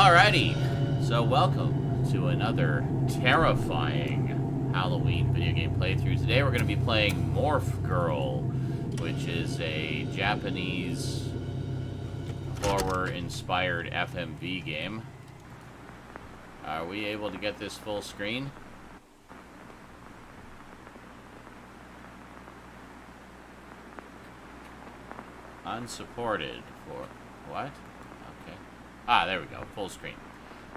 Alrighty, so welcome to another terrifying Halloween video game playthrough. Today we're going to be playing Morph Girl, which is a Japanese horror-inspired FMV game. Are we able to get this full screen? Unsupported for what? Ah, there we go. Full screen.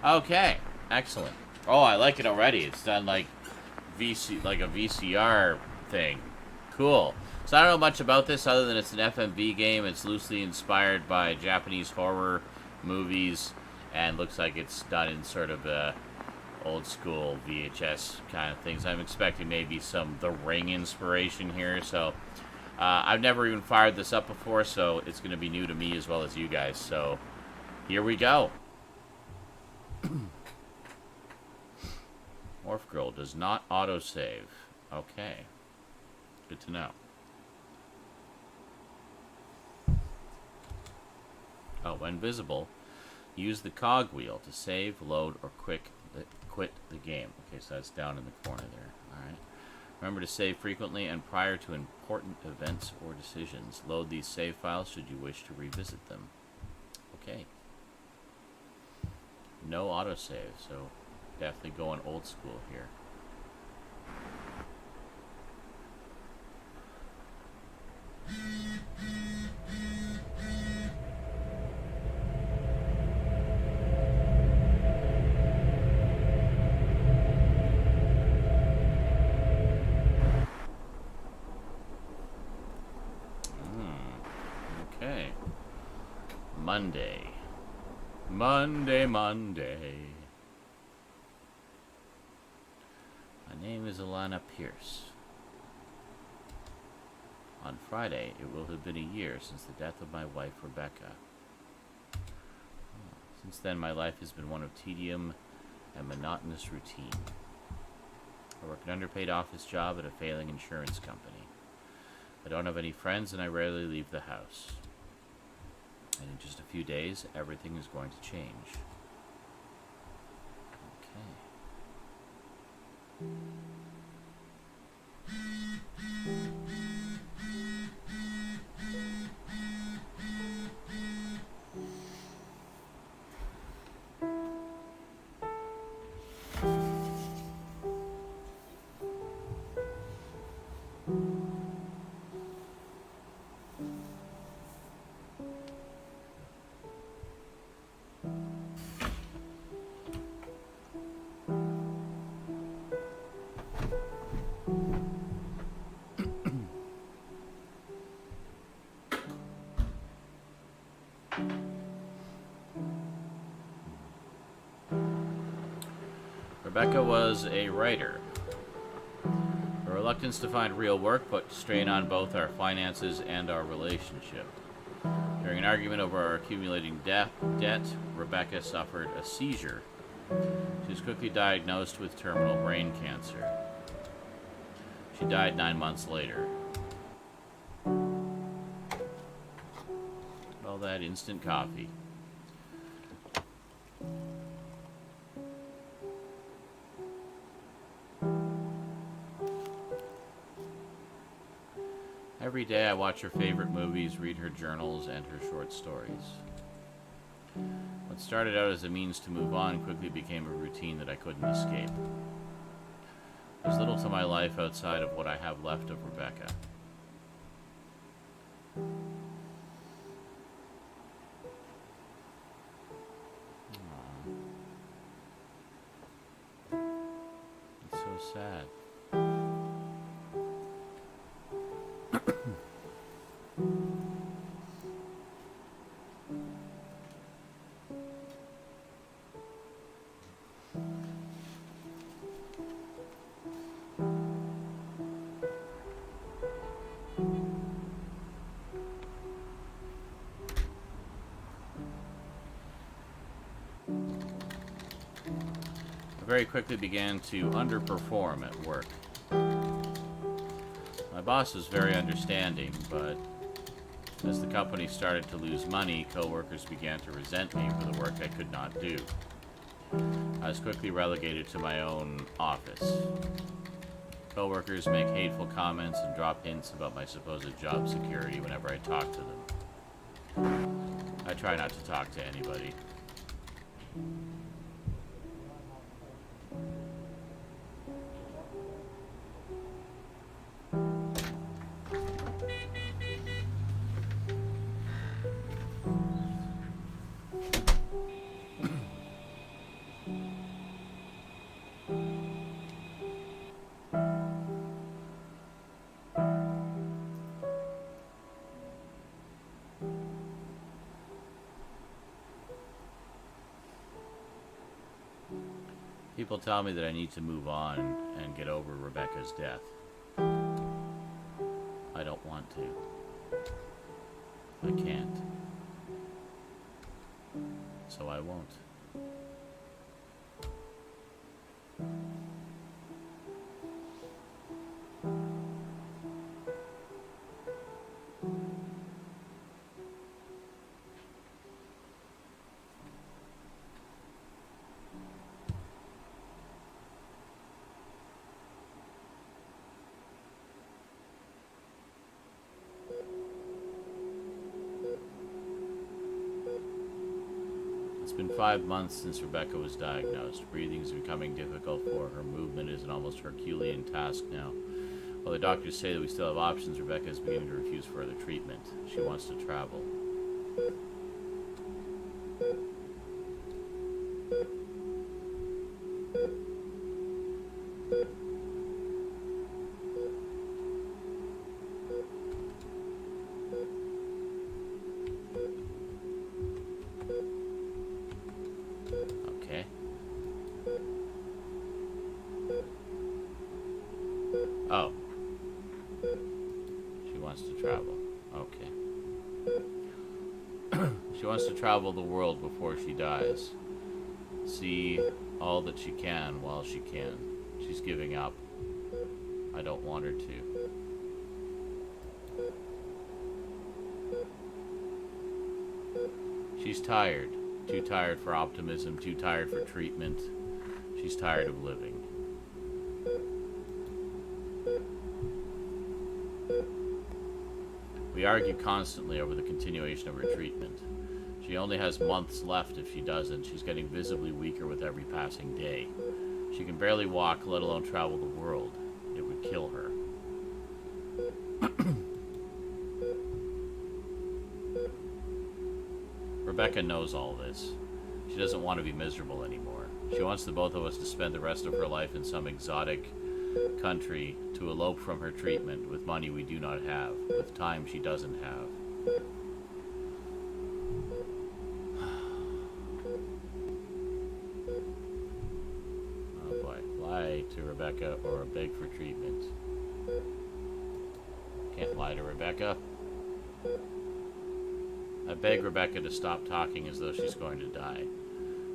Okay. Excellent. Oh, I like it already. It's done like a VCR thing. Cool. So I don't know much about this other than it's an FMV game. It's loosely inspired by Japanese horror movies and looks like it's done in sort of old school VHS kind of things. I'm expecting maybe some The Ring inspiration here. So I've never even fired this up before, so it's going to be new to me as well as you guys. So here we go. Morph Girl does not autosave. Okay. Good to know. Oh, when visible, use the cog wheel to save, load, or quit the game. Okay, so that's down in the corner there. Alright. Remember to save frequently and prior to important events or decisions. Load these save files should you wish to revisit them. Okay. No autosave, so definitely going old school here. Okay. Monday. Monday. My name is Alana Pierce. On Friday, it will have been a year since the death of my wife, Rebecca. Since then, my life has been one of tedium and monotonous routine. I work an underpaid office job at a failing insurance company. I don't have any friends, and I rarely leave the house. And in just a few days, everything is going to change. Rebecca was a writer. Her reluctance to find real work put strain on both our finances and our relationship. During an argument over our accumulating debt, Rebecca suffered a seizure. She was quickly diagnosed with terminal brain cancer. She died 9 months later. All that instant coffee. Every day I watch her favorite movies, read her journals, and her short stories. What started out as a means to move on quickly became a routine that I couldn't escape. There's little to my life outside of what I have left of Rebecca. Aww. It's so sad. I very quickly began to underperform at work. My boss was very understanding, but As the company started to lose money, co-workers began to resent me for the work I could not do. I was quickly relegated to my own office. Co-workers make hateful comments and drop hints about my supposed job security whenever I talk to them. I try not to talk to anybody. People tell me that I need to move on and get over Rebecca's death. I don't want to. I can't. So I won't. It's been 5 months since Rebecca was diagnosed. Breathing is becoming difficult for her. Movement is an almost Herculean task now. While the doctors say that we still have options, Rebecca is beginning to refuse further treatment. She wants to travel. Oh. She wants to travel. Okay. She wants to travel the world before she dies. See all that she can while she can. She's giving up. I don't want her to. She's tired. Too tired for optimism, too tired for treatment. She's tired of living. We argue constantly over the continuation of her treatment. She only has months left if she doesn't. She's getting visibly weaker with every passing day. She can barely walk, let alone travel the world. It would kill her. Rebecca knows all this. She doesn't want to be miserable anymore. She wants the both of us to spend the rest of her life in some exotic country, to elope from her treatment with money we do not have, with time she doesn't have. Oh boy. Lie to Rebecca or beg for treatment. Can't lie to Rebecca. I beg Rebecca to stop talking as though she's going to die.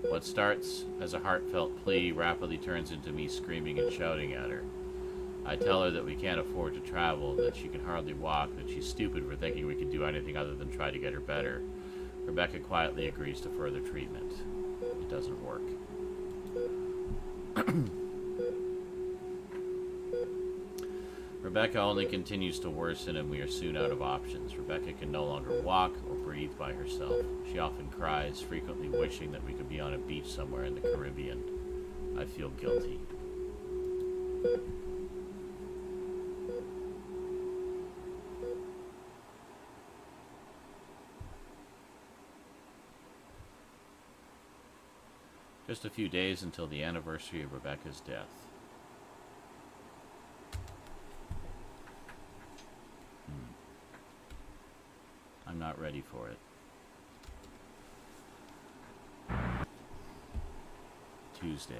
What starts as a heartfelt plea rapidly turns into me screaming and shouting at her. I tell her that we can't afford to travel, that she can hardly walk, that she's stupid for thinking we could do anything other than try to get her better. Rebecca quietly agrees to further treatment. It doesn't work. Rebecca only continues to worsen, and we are soon out of options. Rebecca can no longer walk or breathe by herself. She often cries, frequently wishing that we could be on a beach somewhere in the Caribbean. I feel guilty. Just a few days until the anniversary of Rebecca's death. I'm not ready for it. Tuesday.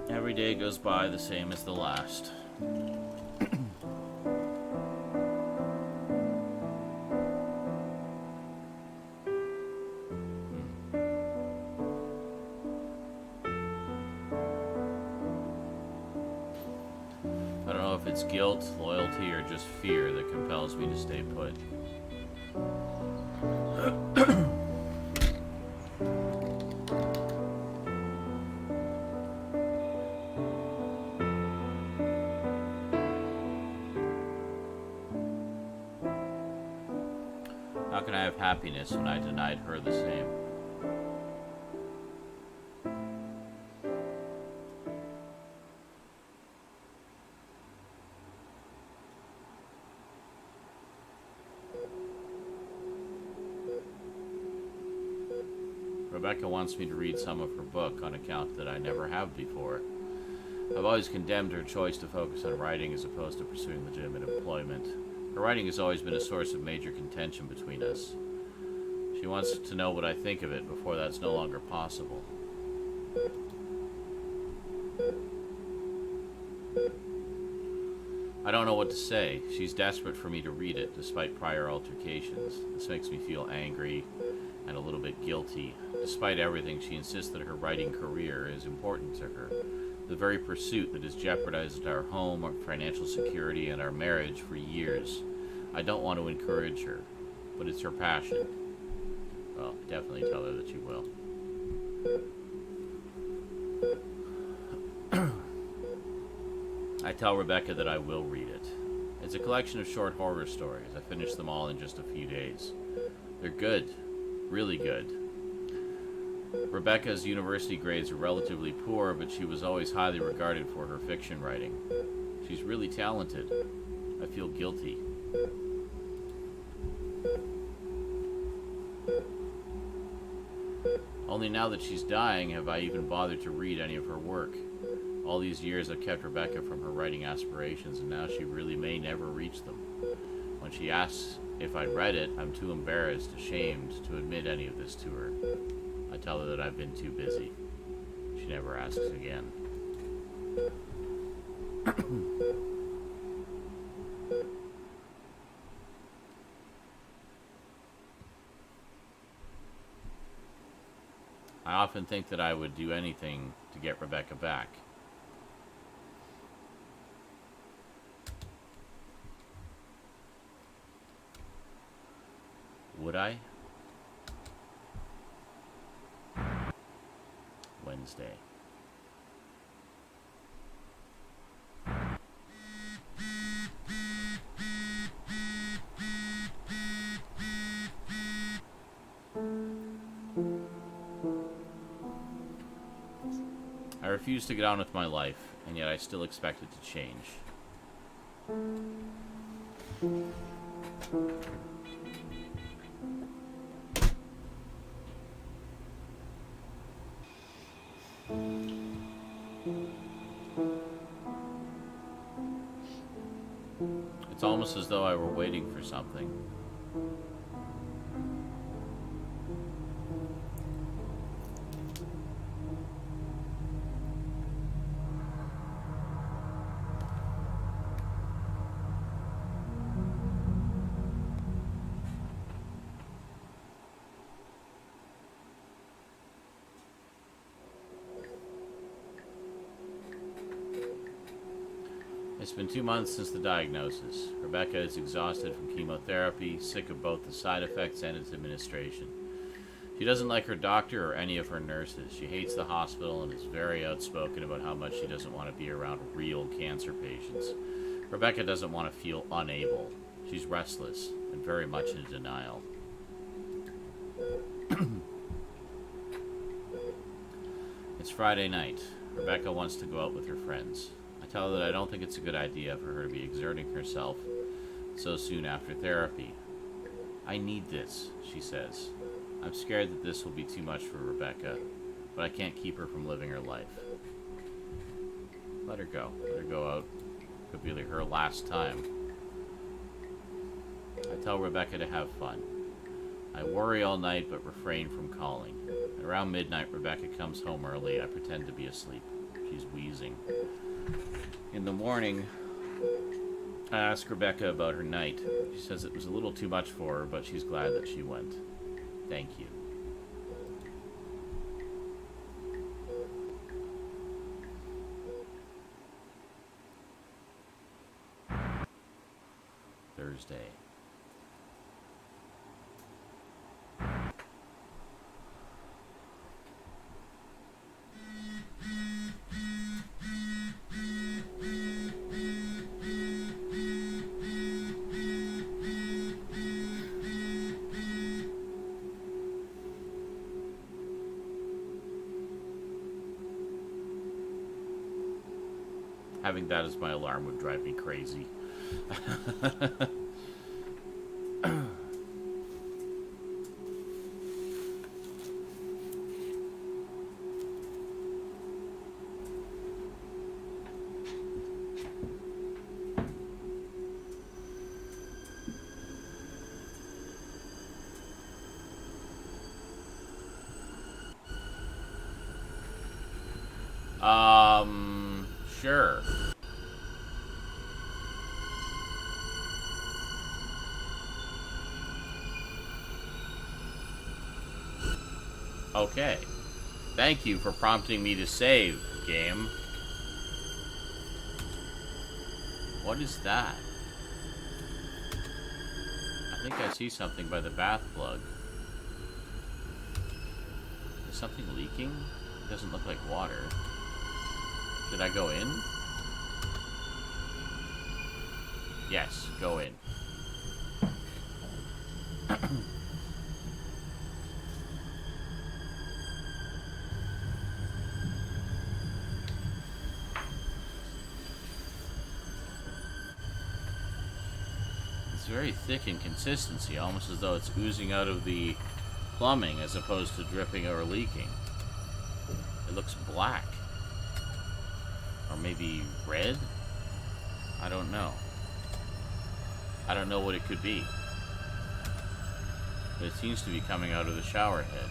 Every day goes by the same as the last. if it's guilt, loyalty, or just fear that compels me to stay put. How can I have happiness when I denied her the same? Rebecca wants me to read some of her book on account that I never have before. I've always condemned her choice to focus on writing as opposed to pursuing legitimate employment. Her writing has always been a source of major contention between us. She wants to know what I think of it before that's no longer possible. I don't know what to say. She's desperate for me to read it, despite prior altercations. This makes me feel angry and a little bit guilty. Despite everything, she insists that her writing career is important to her. The very pursuit that has jeopardized our home, our financial security, and our marriage for years. I don't want to encourage her, but it's her passion. Well, definitely tell her that you will. I tell Rebecca that I will read it. It's a collection of short horror stories. I finished them all in just a few days. They're good. Really good. Rebecca's university grades are relatively poor, but she was always highly regarded for her fiction writing. She's really talented. I feel guilty. Only now that she's dying have I even bothered to read any of her work. All these years I've kept Rebecca from her writing aspirations, and now she really may never reach them. When she asks if I'd read it, I'm too embarrassed, ashamed to admit any of this to her. I tell her that I've been too busy. She never asks again. I often think that I would do anything to get Rebecca back. Would I? Wednesday. I refuse to get on with my life, and yet I still expect it to change. It's almost as though I were waiting for something. It's been 2 months since the diagnosis. Rebecca is exhausted from chemotherapy, sick of both the side effects and its administration. She doesn't like her doctor or any of her nurses. She hates the hospital and is very outspoken about how much she doesn't want to be around real cancer patients. Rebecca doesn't want to feel unable. She's restless and very much in denial. It's Friday night. Rebecca wants to go out with her friends. I tell her that I don't think it's a good idea for her to be exerting herself so soon after therapy. I need this, she says. I'm scared that this will be too much for Rebecca, but I can't keep her from living her life. Let her go. Let her go out. Could be her last time. I tell Rebecca to have fun. I worry all night but refrain from calling. Around midnight, Rebecca comes home early. I pretend to be asleep. She's wheezing. In the morning, I ask Rebecca about her night. She says it was a little too much for her, but she's glad that she went. Thank you. Thursday. Having that as my alarm would drive me crazy. Sure. Okay. Thank you for prompting me to save, game. What is that? I think I see something by the bath plug. Is something leaking? It doesn't look like water. Should I go in? Yes, go in. It's very thick in consistency, almost as though it's oozing out of the plumbing as opposed to dripping or leaking. It looks black. Or maybe red? I don't know. I don't know what it could be. But it seems to be coming out of the shower head.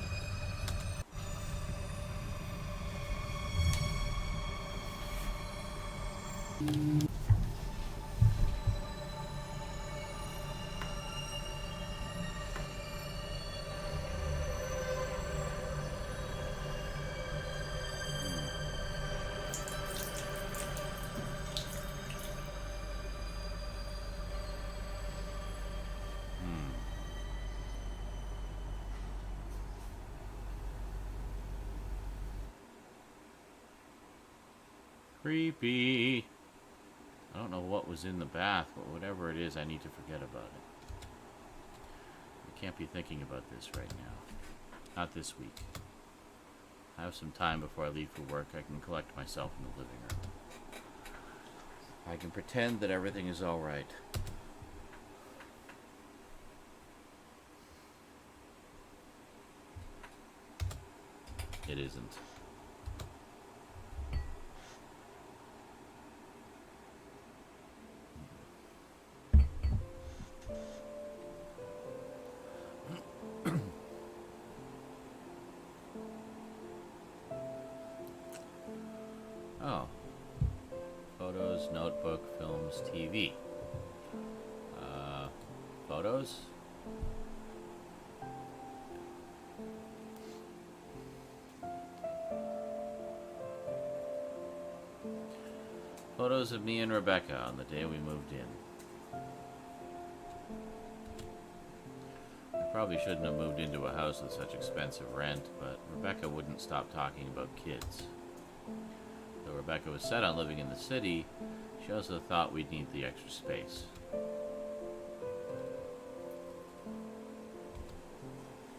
Creepy. I don't know what was in the bath, but whatever it is, I need to forget about it. I can't be thinking about this right now. Not this week. I have some time before I leave for work. I can collect myself in the living room. I can pretend that everything is all right. It isn't. Oh. Photos, notebook, films, TV. Photos? Photos of me and Rebecca on the day we moved in. I probably shouldn't have moved into a house with such expensive rent, but Rebecca wouldn't stop talking about kids. Though Rebecca was set on living in the city, she also thought we'd need the extra space.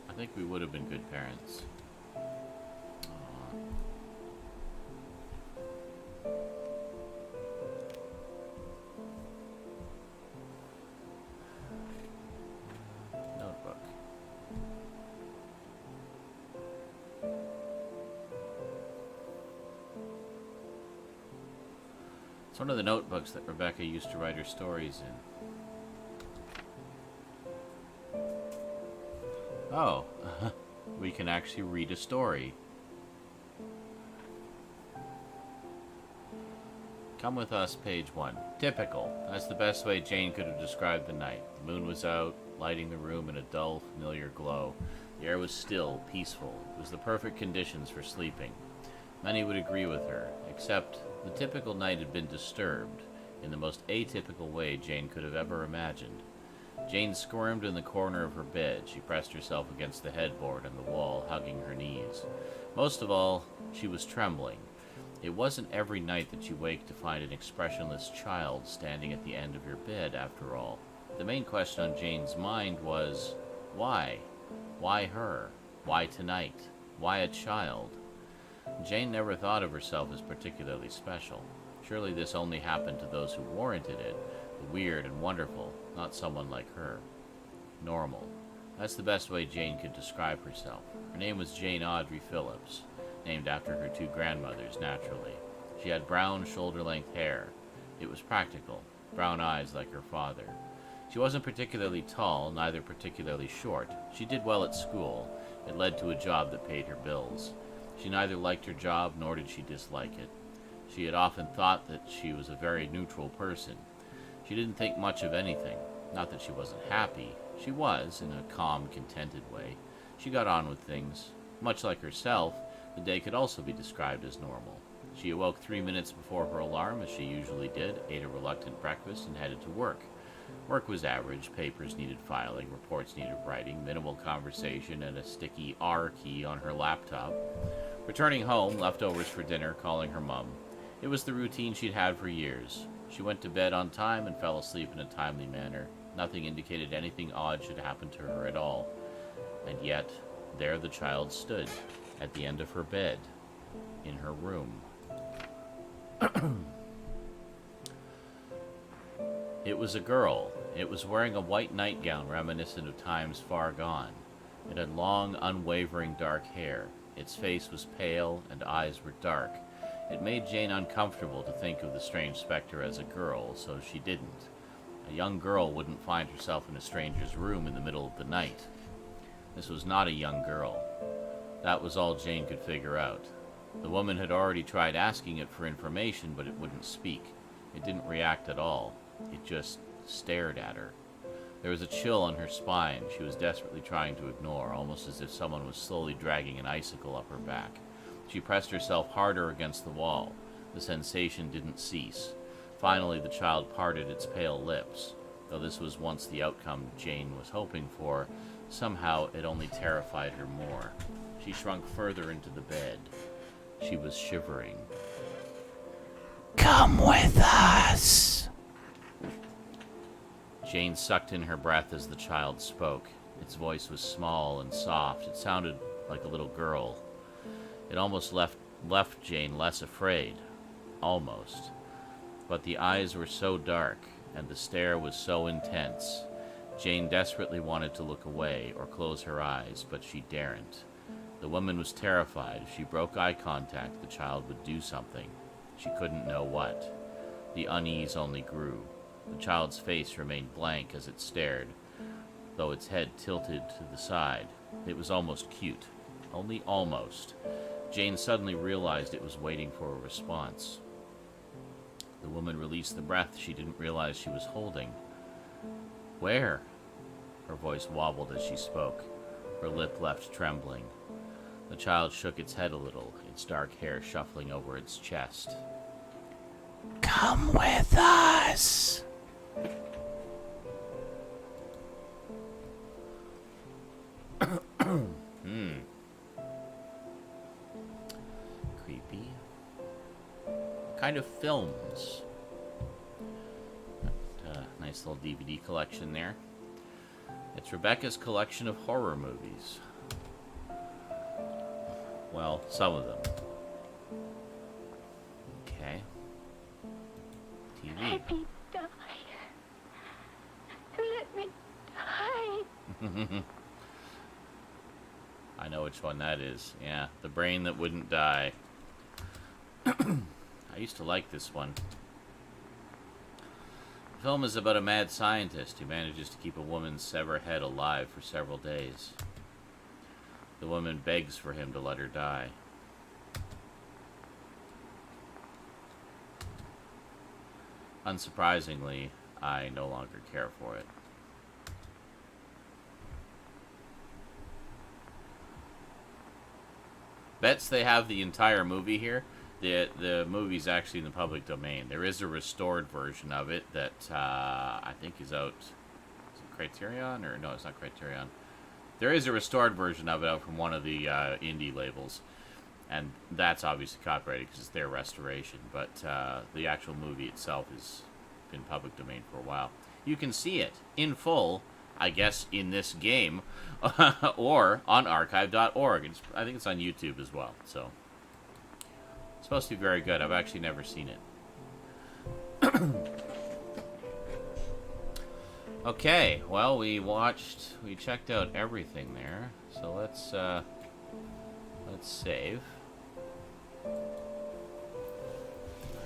I think we would have been good parents. Notebook. It's one of the notebooks that Rebecca used to write her stories in. Oh, we can actually read a story. Come with us, page 1. Typical. That's the best way Jane could have described the night. The moon was out, lighting the room in a dull, familiar glow. The air was still, peaceful. It was the perfect conditions for sleeping. Many would agree with her, except the typical night had been disturbed in the most atypical way Jane could have ever imagined. Jane squirmed in the corner of her bed. She pressed herself against the headboard and the wall, hugging her knees. Most of all, she was trembling. It wasn't every night that you wake to find an expressionless child standing at the end of your bed, after all. The main question on Jane's mind was, why? Why her? Why tonight? Why a child? Jane never thought of herself as particularly special. Surely this only happened to those who warranted it, the weird and wonderful, not someone like her. Normal. That's the best way Jane could describe herself. Her name was Jane Audrey Phillips, named after her two grandmothers, naturally. She had brown, shoulder-length hair. It was practical. Brown eyes like her father. She wasn't particularly tall, neither particularly short. She did well at school. It led to a job that paid her bills. She neither liked her job nor did she dislike it. She had often thought that she was a very neutral person. She didn't think much of anything. Not that she wasn't happy. She was, in a calm, contented way. She got on with things. Much like herself, the day could also be described as normal. She awoke 3 minutes before her alarm, as she usually did, ate a reluctant breakfast, and headed to work. Work was average. Papers needed filing, reports needed writing, minimal conversation, and a sticky R key on her laptop. Returning home, leftovers for dinner, calling her mum. It was the routine she'd had for years. She went to bed on time and fell asleep in a timely manner. Nothing indicated anything odd should happen to her at all. And yet, there the child stood, at the end of her bed, in her room. It was a girl. It was wearing a white nightgown reminiscent of times far gone. It had long, unwavering dark hair. Its face was pale, and eyes were dark. It made Jane uncomfortable to think of the strange specter as a girl, so she didn't. A young girl wouldn't find herself in a stranger's room in the middle of the night. This was not a young girl. That was all Jane could figure out. The woman had already tried asking it for information, but it wouldn't speak. It didn't react at all. It just stared at her. There was a chill on her spine she was desperately trying to ignore, almost as if someone was slowly dragging an icicle up her back. She pressed herself harder against the wall. The sensation didn't cease. Finally, the child parted its pale lips. Though this was once the outcome Jane was hoping for, somehow it only terrified her more. She shrunk further into the bed. She was shivering. "Come with us!" Jane sucked in her breath as the child spoke. Its voice was small and soft. It sounded like a little girl. It almost left Jane less afraid. Almost. But the eyes were so dark, and the stare was so intense. Jane desperately wanted to look away or close her eyes, but she daren't. The woman was terrified. If she broke eye contact, the child would do something. She couldn't know what. The unease only grew. The child's face remained blank as it stared, though its head tilted to the side. It was almost cute. Only almost. Jane suddenly realized it was waiting for a response. The woman released the breath she didn't realize she was holding. "Where?" Her voice wobbled as she spoke. Her lip left trembling. The child shook its head a little, its dark hair shuffling over its chest. "Come with us!" Creepy. What kind of films? Got a nice little DVD collection there. It's Rebecca's collection of horror movies. Well, some of them. Okay. TV. Let me die. Let me die. I know which one that is. Yeah, The Brain That Wouldn't Die. I used to like this one. The film is about a mad scientist who manages to keep a woman's severed head alive for several days. The woman begs for him to let her die. Unsurprisingly, I no longer care for it. Bets they have the entire movie here. The movie's actually in the public domain. There is a restored version of it that I think is out. Is it Criterion? Or no, it's not Criterion. There is a restored version of it out from one of the indie labels. And that's obviously copyrighted because it's their restoration. But the actual movie itself has been public domain for a while. You can see it in full, I guess, in this game, or on archive.org. I think it's on YouTube as well. So it's supposed to be very good. I've actually never seen it. Okay, well, we checked out everything there. So let's save. All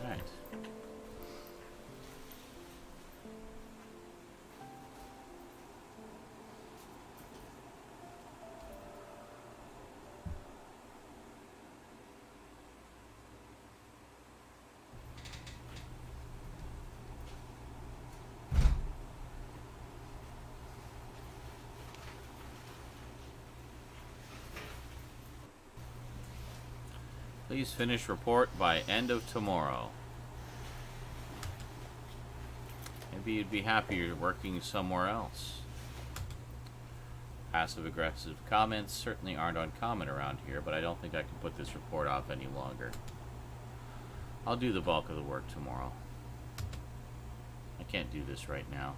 right. Please finish report by end of tomorrow. Maybe you'd be happier working somewhere else. Passive-aggressive comments certainly aren't uncommon around here, but I don't think I can put this report off any longer. I'll do the bulk of the work tomorrow. I can't do this right now.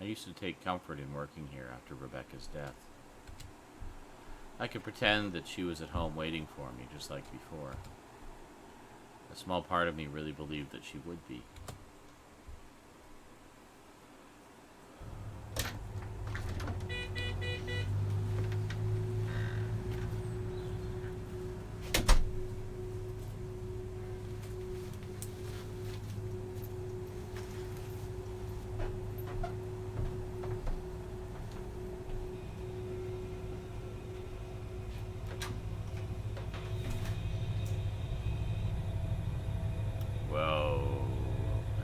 I used to take comfort in working here after Rebecca's death. I could pretend that she was at home waiting for me, just like before. A small part of me really believed that she would be.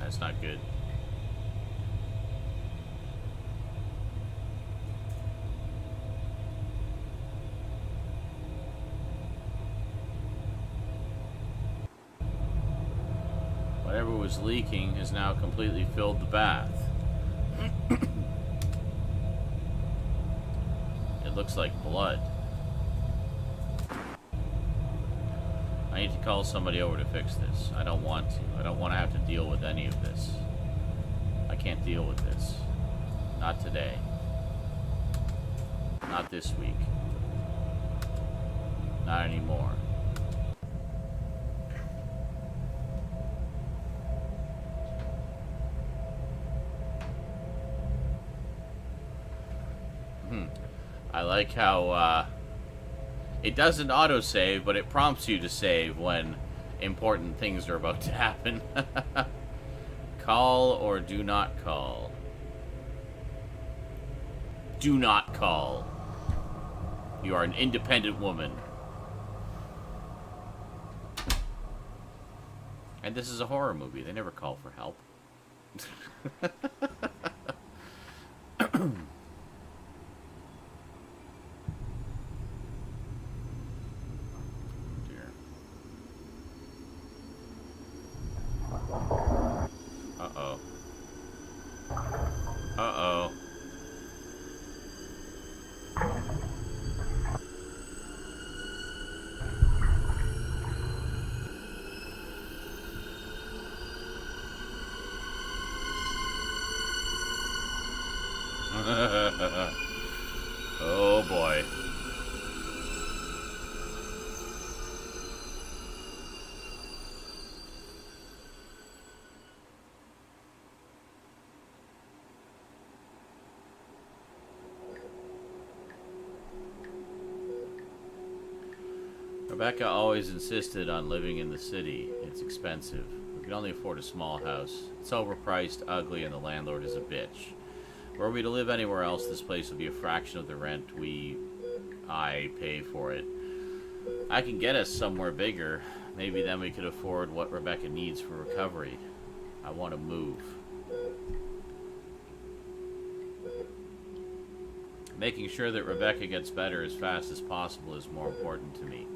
That's not good. Whatever was leaking has now completely filled the bath. It looks like blood. I need to call somebody over to fix this. I don't want to. I don't want to have to deal with any of this. I can't deal with this. Not today. Not this week. Not anymore. I like how, it doesn't autosave, but it prompts you to save when important things are about to happen. Call or do not call. Do not call. You are an independent woman. And this is a horror movie. They never call for help. Uh-oh. Uh-oh. Oh boy. Rebecca always insisted on living in the city. It's expensive. We can only afford a small house. It's overpriced, ugly, and the landlord is a bitch. Were we to live anywhere else, this place would be a fraction of the rent I pay for it. I can get us somewhere bigger. Maybe then we could afford what Rebecca needs for recovery. I want to move. Making sure that Rebecca gets better as fast as possible is more important to me.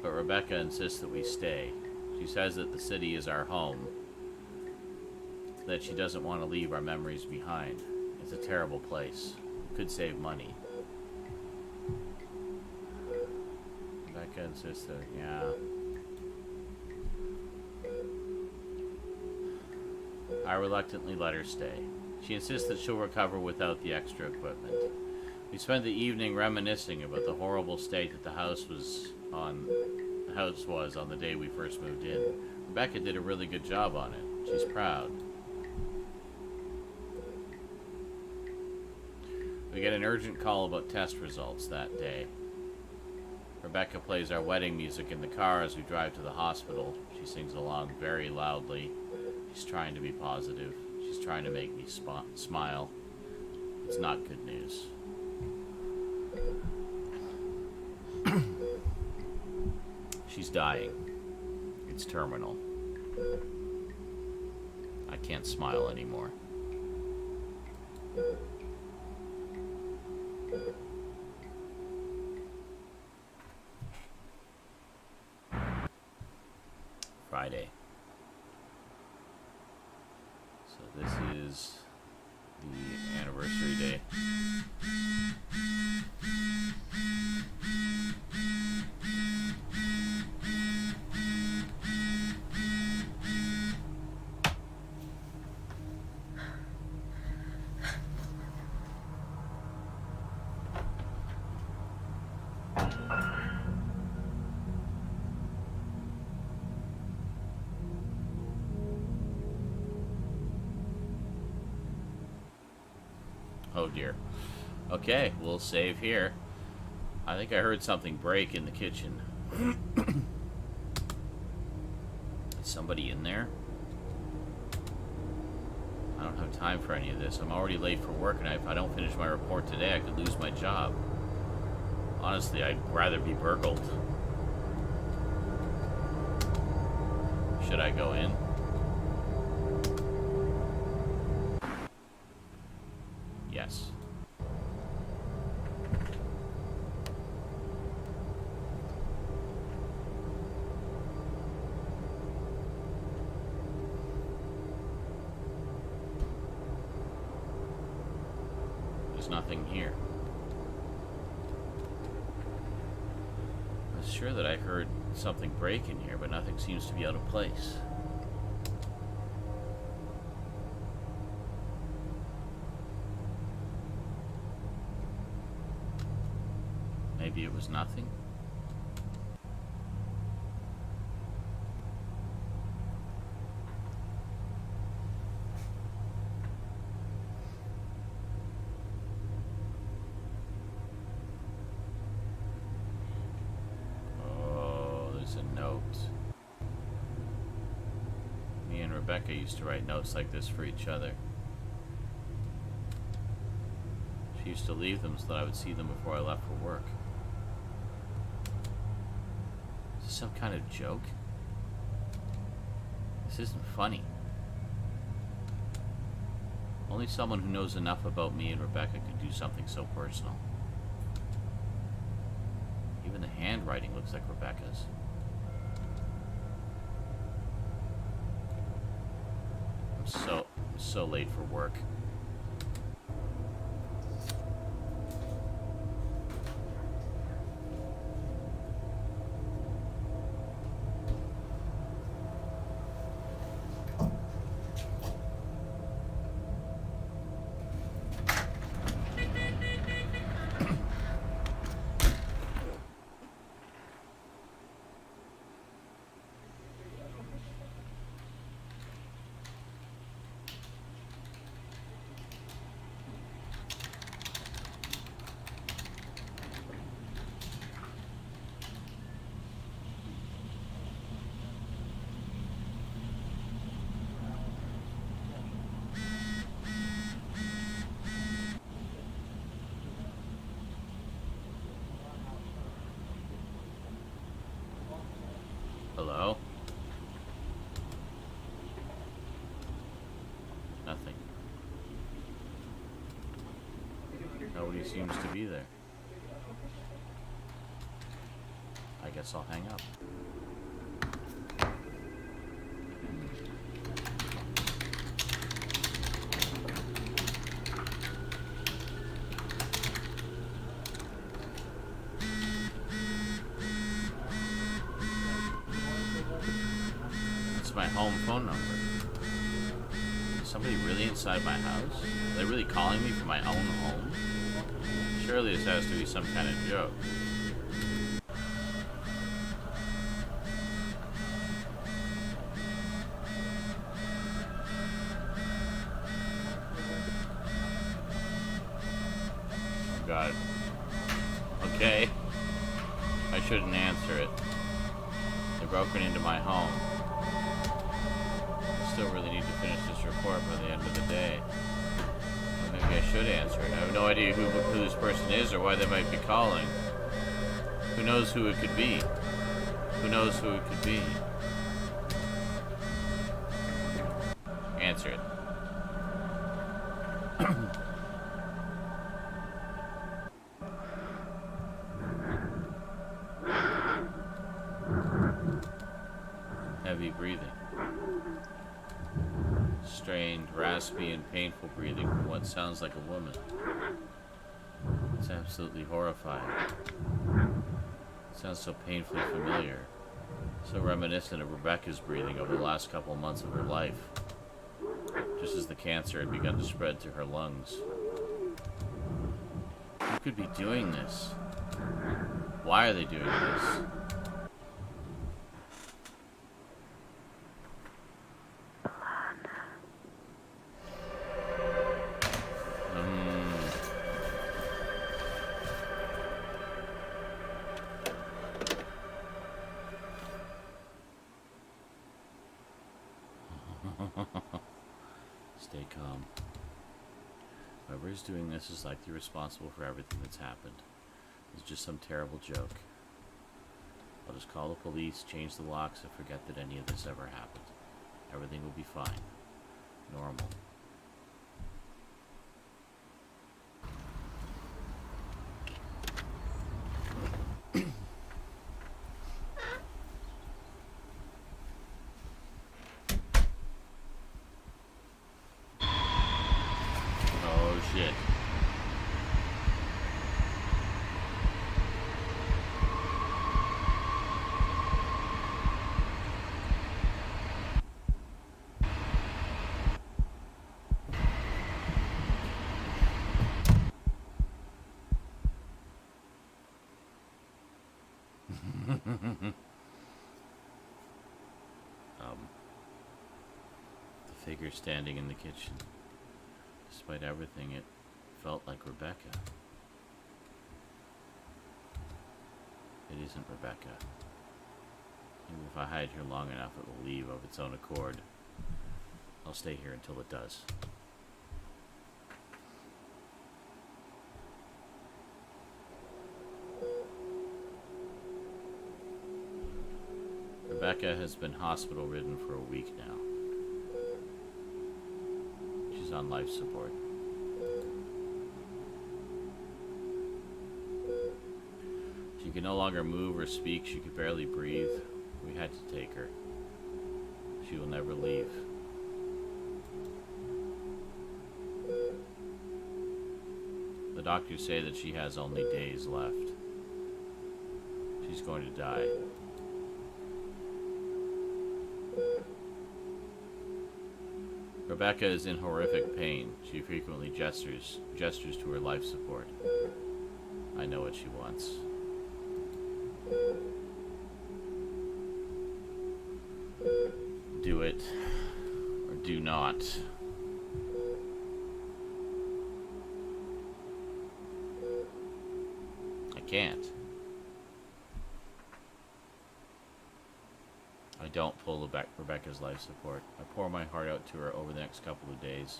But Rebecca insists that we stay. She says that the city is our home. That she doesn't want to leave our memories behind. It's a terrible place. We could save money. Rebecca insists that, yeah. I reluctantly let her stay. She insists that she'll recover without the extra equipment. We spent the evening reminiscing about the horrible state that the house was on the day we first moved in. Rebecca did a really good job on it. She's proud. We get an urgent call about test results that day. Rebecca plays our wedding music in the car as we drive to the hospital. She sings along very loudly. She's trying to be positive. She's trying to make me smile. It's not good news. She's dying. It's terminal. I can't smile anymore. Friday. So this is the anniversary day. Oh dear. Okay, we'll save here. I think I heard something break in the kitchen. Is somebody in there? I don't have time for any of this. I'm already late for work, and if I don't finish my report today, I could lose my job. Honestly, I'd rather be burgled. Should I go in? Yes. There's nothing here. I was sure that I heard something break in here, but nothing seems to be out of place. Maybe it was nothing. Oh, there's a note. Me and Rebecca used to write notes like this for each other. She used to leave them so that I would see them before I left for work. Is this some kind of joke? This isn't funny. Only someone who knows enough about me and Rebecca could do something so personal. Even the handwriting looks like Rebecca's. I'm so late for work. Nothing. Nobody seems to be there. I guess I'll hang up. It's my home phone number. Is somebody really inside my house? Are they really calling me from my own home? Surely this has to be some kind of joke. Oh God. Okay. I shouldn't answer it. They broken into my home. I still really need to finish this report by the end of the day. Maybe I should answer it. I have no idea who this person is or why they might be calling. Who knows who it could be? Who knows who it could be? Answer it. Heavy breathing. Strained, raspy, and painful breathing from what sounds like a woman. It's absolutely horrifying. It sounds so painfully familiar. So reminiscent of Rebecca's breathing over the last couple months of her life. Just as the cancer had begun to spread to her lungs. Who could be doing this? Why are they doing this? Stay calm. Whoever is doing this is likely responsible for everything that's happened. It's just some terrible joke. I'll just call the police, change the locks, and forget that any of this ever happened. Everything will be fine. Normal. The figure standing in the kitchen. Despite everything, it felt like Rebecca. It isn't Rebecca. Even if I hide here long enough, it will leave of its own accord. I'll stay here until it does. Rebecca has been hospital ridden for a week now. She's on life support. She can no longer move or speak. She could barely breathe. We had to take her. She will never leave. The doctors say that she has only days left. She's going to die. Rebecca is in horrific pain. She frequently gestures to her life support. I know what she wants. Do it or do not. I can't. I don't pull Rebecca's life support. I pour my heart out to her over the next couple of days.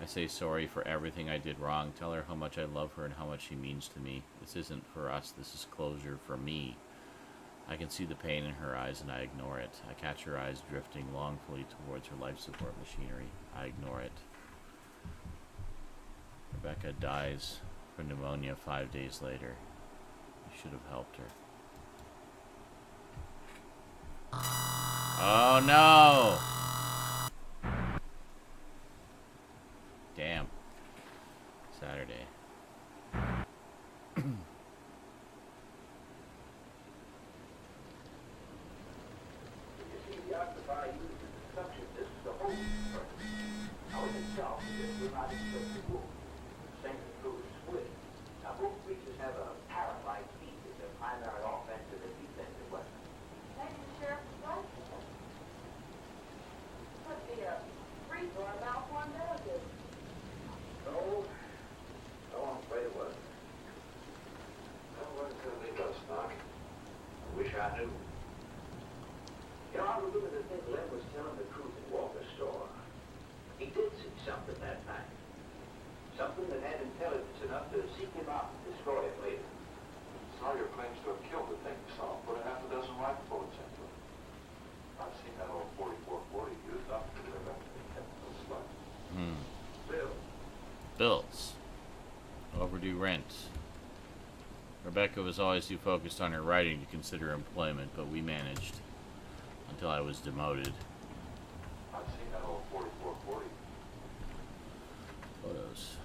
I say sorry for everything I did wrong. Tell her how much I love her and how much she means to me. This isn't for us. This is closure for me. I can see the pain in her eyes and I ignore it. I catch her eyes drifting longfully towards her life support machinery. I ignore it. Rebecca dies from pneumonia 5 days later. I should have helped her. Oh no! Damn. Saturday. Bills. Overdue rent. Rebecca was always too focused on her writing to consider employment, but we managed. Until I was demoted. I've seen that old 4440. Photos.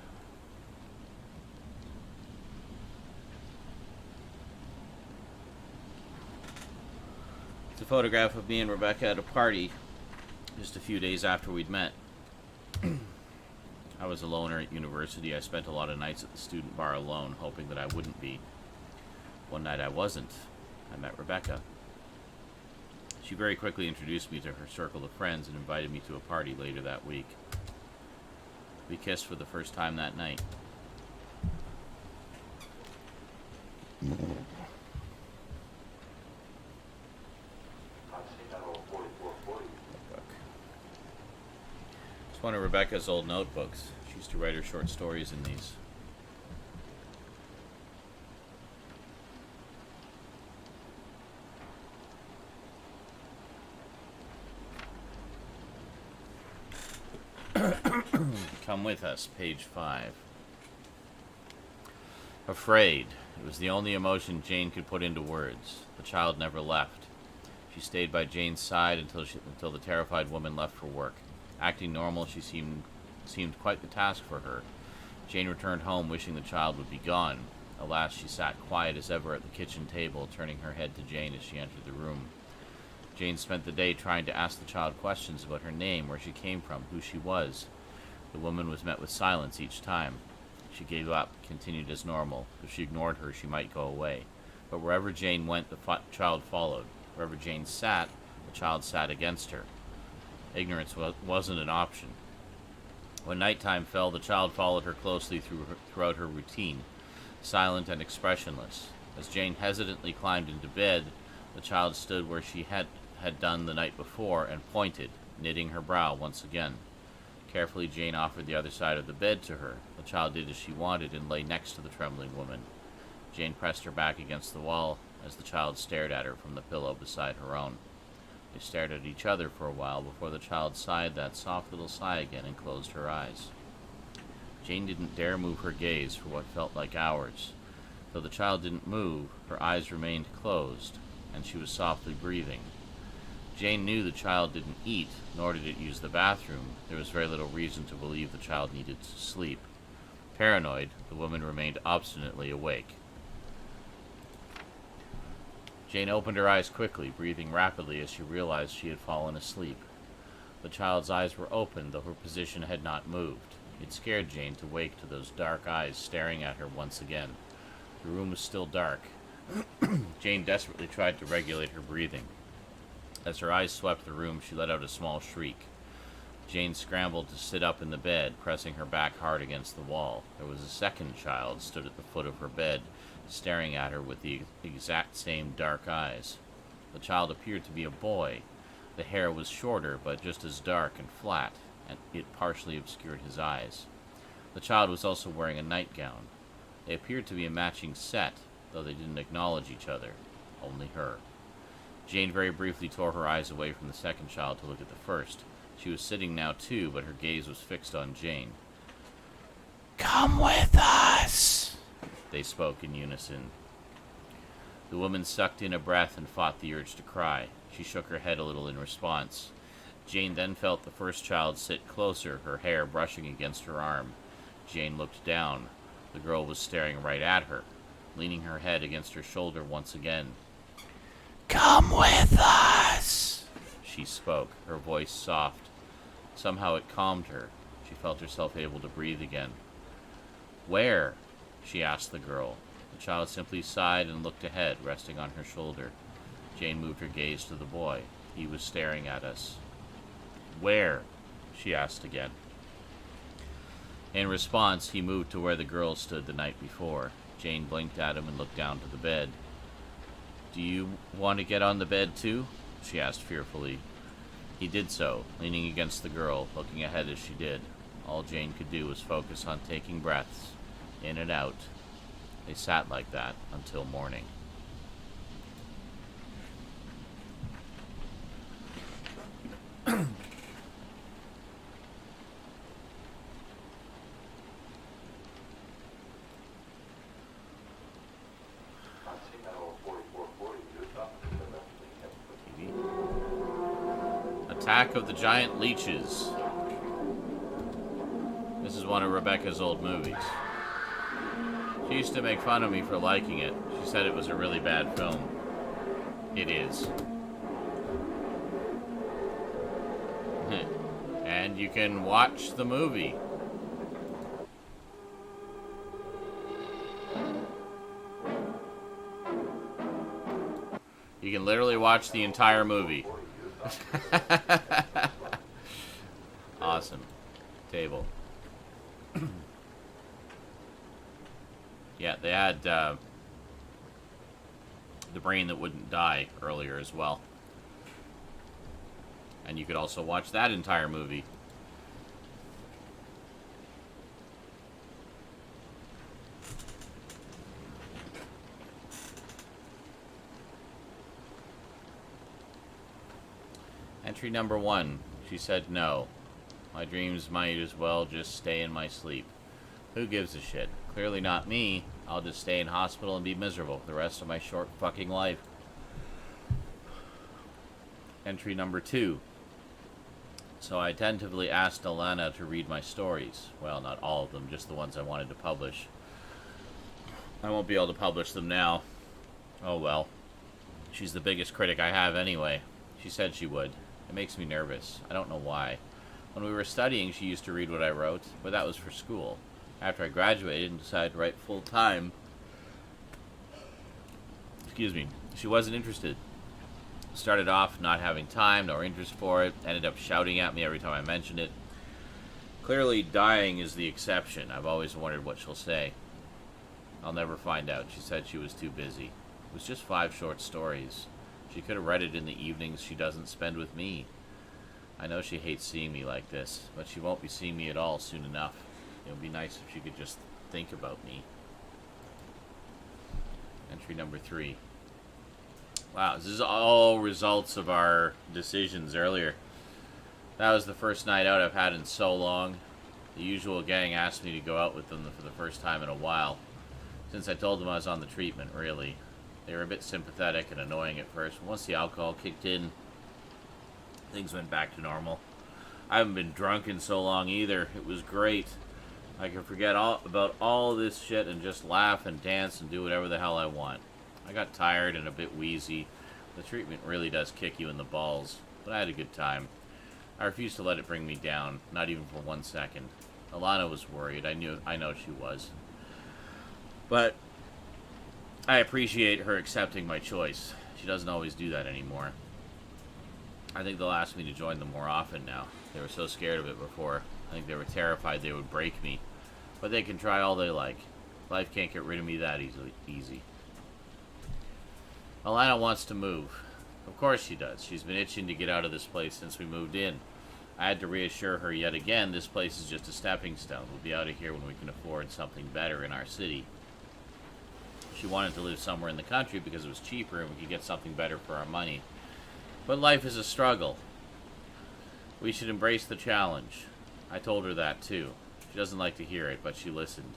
It's a photograph of me and Rebecca at a party just a few days after we'd met. I was a loner at university. I spent a lot of nights at the student bar alone, hoping that I wouldn't be. One night I wasn't. I met Rebecca. She very quickly introduced me to her circle of friends and invited me to a party later that week. We kissed for the first time that night. I've seen that old 4440. It's one of Rebecca's old notebooks. She used to write her short stories in these. Come with us, page 5. Afraid. It was the only emotion Jane could put into words. The child never left. She stayed by Jane's side until the terrified woman left for work. Acting normal, she seemed quite the task for her. Jane returned home wishing the child would be gone. Alas, she sat quiet as ever at the kitchen table, turning her head to Jane as she entered the room. Jane spent the day trying to ask the child questions about her name, where she came from, who she was. The woman was met with silence each time. She gave up, continued as normal. If she ignored her, she might go away. But wherever Jane went, the child followed. Wherever Jane sat, the child sat against her. Ignorance wasn't an option. When nighttime fell, the child followed her closely throughout her routine, silent and expressionless. As Jane hesitantly climbed into bed, the child stood where she had done the night before and pointed, knitting her brow once again. Carefully, Jane offered the other side of the bed to her. The child did as she wanted and lay next to the trembling woman. Jane pressed her back against the wall as the child stared at her from the pillow beside her own. They stared at each other for a while before the child sighed that soft little sigh again and closed her eyes. Jane didn't dare move her gaze for what felt like hours. Though the child didn't move, her eyes remained closed, and she was softly breathing. Jane knew the child didn't eat, nor did it use the bathroom. There was very little reason to believe the child needed to sleep. Paranoid, the woman remained obstinately awake. Jane opened her eyes quickly, breathing rapidly as she realized she had fallen asleep. The child's eyes were open, though her position had not moved. It scared Jane to wake to those dark eyes staring at her once again. The room was still dark. Jane desperately tried to regulate her breathing. As her eyes swept the room, she let out a small shriek. Jane scrambled to sit up in the bed, pressing her back hard against the wall. There was a second child stood at the foot of her bed, staring at her with the exact same dark eyes. The child appeared to be a boy. The hair was shorter, but just as dark and flat, and it partially obscured his eyes. The child was also wearing a nightgown. They appeared to be a matching set, though they didn't acknowledge each other. Only her. Jane very briefly tore her eyes away from the second child to look at the first. She was sitting now too, but her gaze was fixed on Jane. "Come with us," they spoke in unison. The woman sucked in a breath and fought the urge to cry. She shook her head a little in response. Jane then felt the first child sit closer, her hair brushing against her arm. Jane looked down. The girl was staring right at her, leaning her head against her shoulder once again. "Come with us," she spoke, her voice soft. Somehow it calmed her. She felt herself able to breathe again. "Where?" she asked the girl. The child simply sighed and looked ahead, resting on her shoulder. Jane moved her gaze to the boy. He was staring at us. "Where?" she asked again. In response, he moved to where the girl stood the night before. Jane blinked at him and looked down to the bed. "Do you want to get on the bed too?" she asked fearfully. He did so, leaning against the girl, looking ahead as she did. All Jane could do was focus on taking breaths, in and out. They sat like that until morning. I've seen that old 4440 used up to the TV. Attack of the Giant Leeches. This is one of Rebecca's old movies. She used to make fun of me for liking it. She said it was a really bad film. It is. And you can watch the movie. You can literally watch the entire movie. Awesome. Table. Yeah, they had The Brain That Wouldn't Die earlier as well. And you could also watch that entire movie. Entry number 1. She said no. My dreams might as well just stay in my sleep. Who gives a shit? Clearly not me. I'll just stay in hospital and be miserable for the rest of my short fucking life. Entry number 2. So I tentatively asked Alana to read my stories. Well, not all of them, just the ones I wanted to publish. I won't be able to publish them now. Oh well. She's the biggest critic I have anyway. She said she would. It makes me nervous. I don't know why. When we were studying, she used to read what I wrote, but that was for school. After I graduated and decided to write full time, she wasn't interested. Started off not having time nor interest for it, ended up shouting at me every time I mentioned it. Clearly, dying is the exception. I've always wondered what she'll say. I'll never find out. She said she was too busy. It was just 5 short stories. She could have read it in the evenings she doesn't spend with me. I know she hates seeing me like this, but she won't be seeing me at all soon enough. It would be nice if she could just think about me. Entry number 3. Wow, this is all results of our decisions earlier. That was the first night out I've had in so long. The usual gang asked me to go out with them for the first time in a while. Since I told them I was on the treatment, really. They were a bit sympathetic and annoying at first, but once the alcohol kicked in, things went back to normal. I haven't been drunk in so long either. It was great. I can forget about all this shit and just laugh and dance and do whatever the hell I want. I got tired and a bit wheezy. The treatment really does kick you in the balls, but I had a good time. I refused to let it bring me down, not even for 1 second. Alana was worried. I know she was. But I appreciate her accepting my choice. She doesn't always do that anymore. I think they'll ask me to join them more often now. They were so scared of it before. I think they were terrified they would break me. But they can try all they like. Life can't get rid of me that easy. Alana wants to move. Of course she does. She's been itching to get out of this place since we moved in. I had to reassure her yet again this place is just a stepping stone. We'll be out of here when we can afford something better in our city. She wanted to live somewhere in the country because it was cheaper and we could get something better for our money. But life is a struggle. We should embrace the challenge. I told her that too. She doesn't like to hear it, but she listened.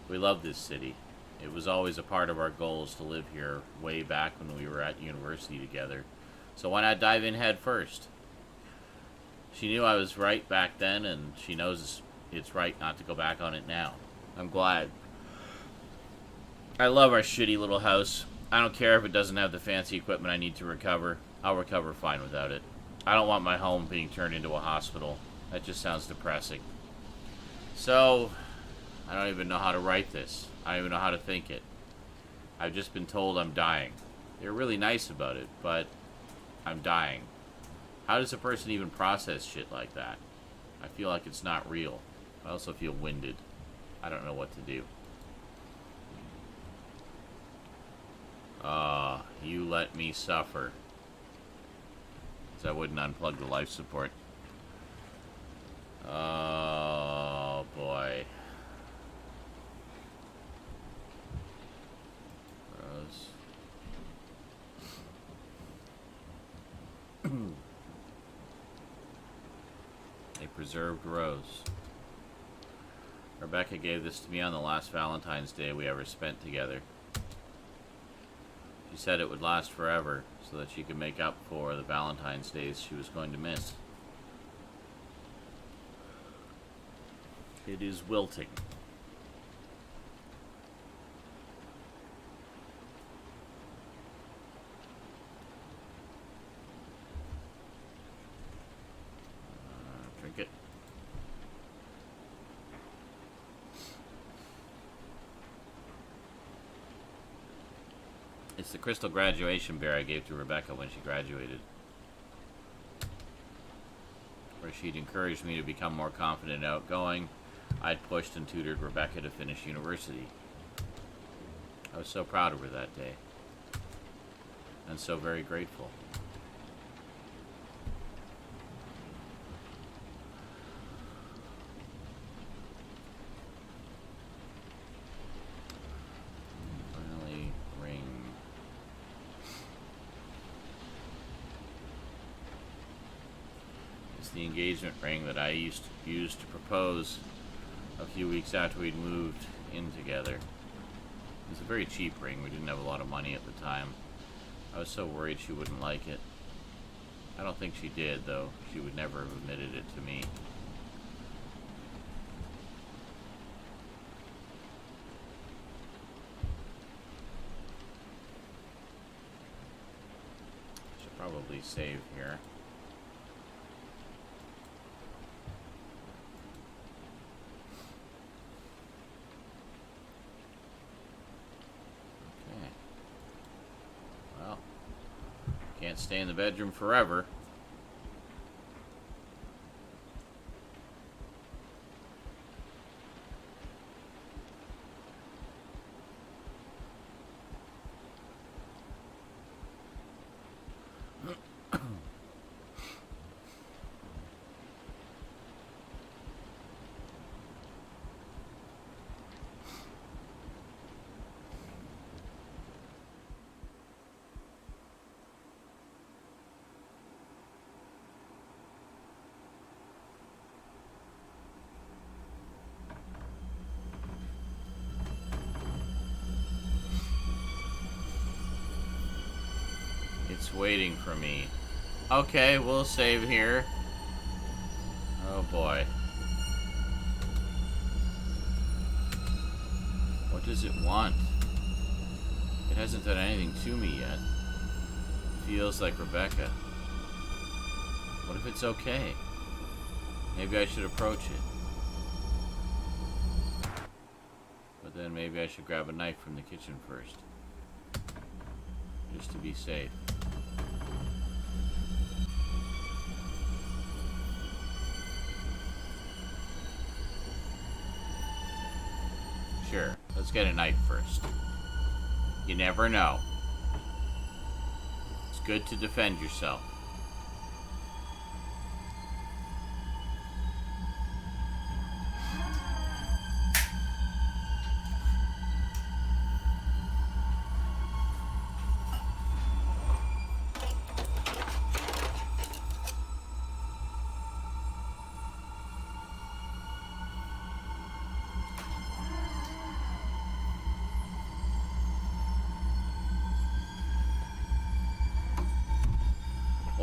We love this city. It was always a part of our goals to live here way back when we were at university together. So why not dive in head first? She knew I was right back then, and she knows it's right not to go back on it now. I'm glad. I love our shitty little house. I don't care if it doesn't have the fancy equipment I need to recover. I'll recover fine without it. I don't want my home being turned into a hospital. That just sounds depressing. So, I don't even know how to write this. I don't even know how to think it. I've just been told I'm dying. They're really nice about it, but I'm dying. How does a person even process shit like that? I feel like it's not real. I also feel winded. I don't know what to do. You let me suffer. So I wouldn't unplug the life support. Oh, boy. Rose. A preserved rose. Rebecca gave this to me on the last Valentine's Day we ever spent together. She said it would last forever, so that she could make up for the Valentine's days she was going to miss. It is wilting. Drink it. It's the crystal graduation bear I gave to Rebecca when she graduated. Where she'd encouraged me to become more confident and outgoing, I'd pushed and tutored Rebecca to finish university. I was so proud of her that day. And so very grateful. The engagement ring that I used to propose a few weeks after we'd moved in together. It was a very cheap ring. We didn't have a lot of money at the time. I was so worried she wouldn't like it. I don't think she did, though. She would never have admitted it to me. Should probably save here. Can't stay in the bedroom forever. It's waiting for me. Okay, we'll save here. Oh boy. What does it want? It hasn't done anything to me yet. It feels like Rebecca. What if it's okay? Maybe I should approach it. But then maybe I should grab a knife from the kitchen first. Just to be safe. Sure, let's get a knife first. You never know. It's good to defend yourself.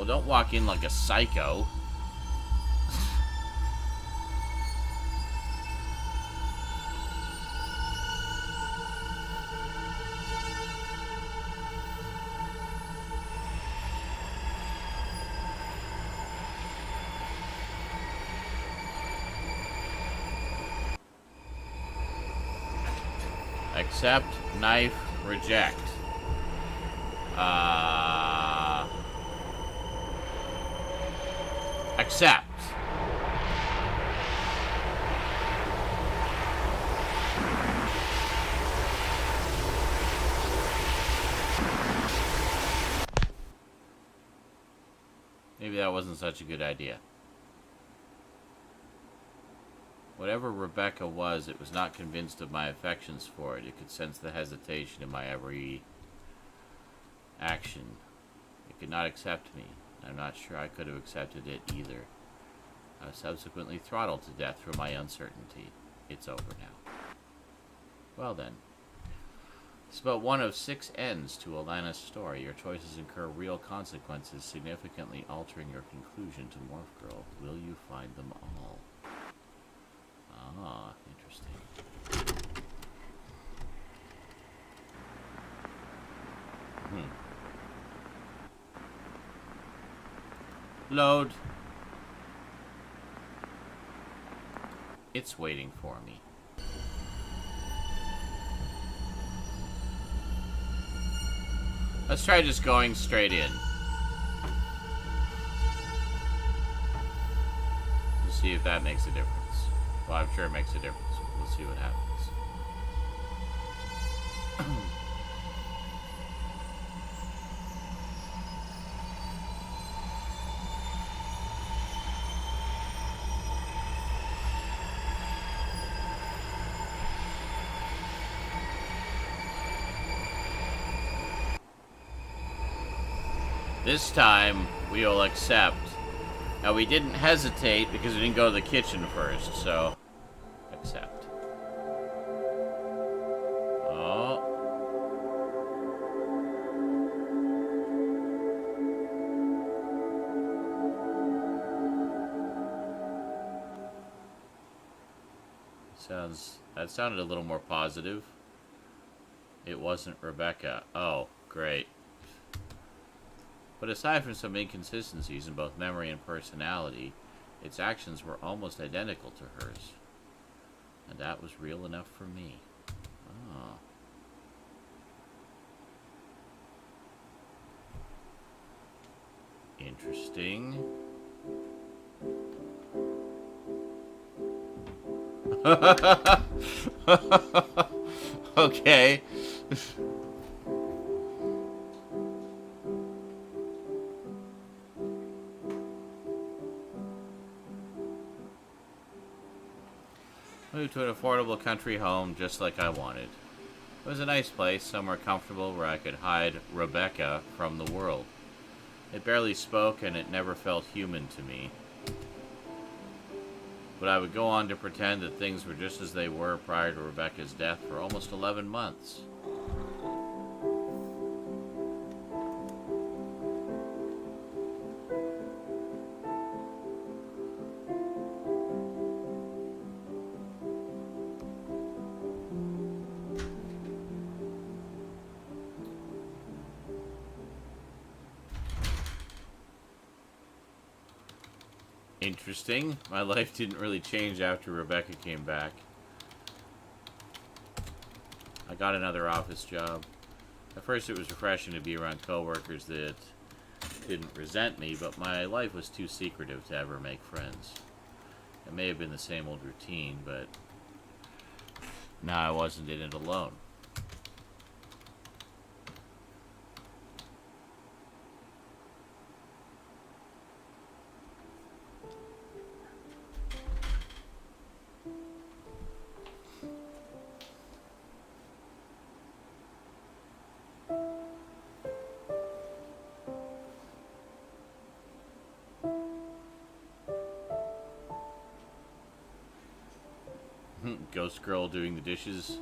Well, don't walk in like a psycho. Accept, knife, reject. Accept. Maybe that wasn't such a good idea. Whatever Rebecca was, it was not convinced of my affections for it. It could sense the hesitation in my every action. It could not accept me. I'm not sure I could have accepted it either. I was subsequently throttled to death through my uncertainty. It's over now. Well then. It's about one of 6 ends to Alana's story. Your choices incur real consequences, significantly altering your conclusion to Morph Girl. Will you find them all? Ah, interesting. Load. It's waiting for me. Let's try just going straight in. Let's see if that makes a difference. Well, I'm sure it makes a difference. We'll see what happens. This time, we will accept. Now, we didn't hesitate because we didn't go to the kitchen first, so... accept. Oh. That sounded a little more positive. It wasn't Rebecca. Oh, great. But aside from some inconsistencies in both memory and personality, its actions were almost identical to hers. And that was real enough for me. Ah. Interesting. Okay. Moved to an affordable country home just like I wanted. It was a nice place, somewhere comfortable where I could hide Rebecca from the world. It barely spoke and it never felt human to me. But I would go on to pretend that things were just as they were prior to Rebecca's death for almost 11 months. Interesting. My life didn't really change after Rebecca came back. I got another office job. At first it was refreshing to be around coworkers that didn't resent me, but my life was too secretive to ever make friends. It may have been the same old routine, but now I wasn't in it alone. Ghost girl doing the dishes.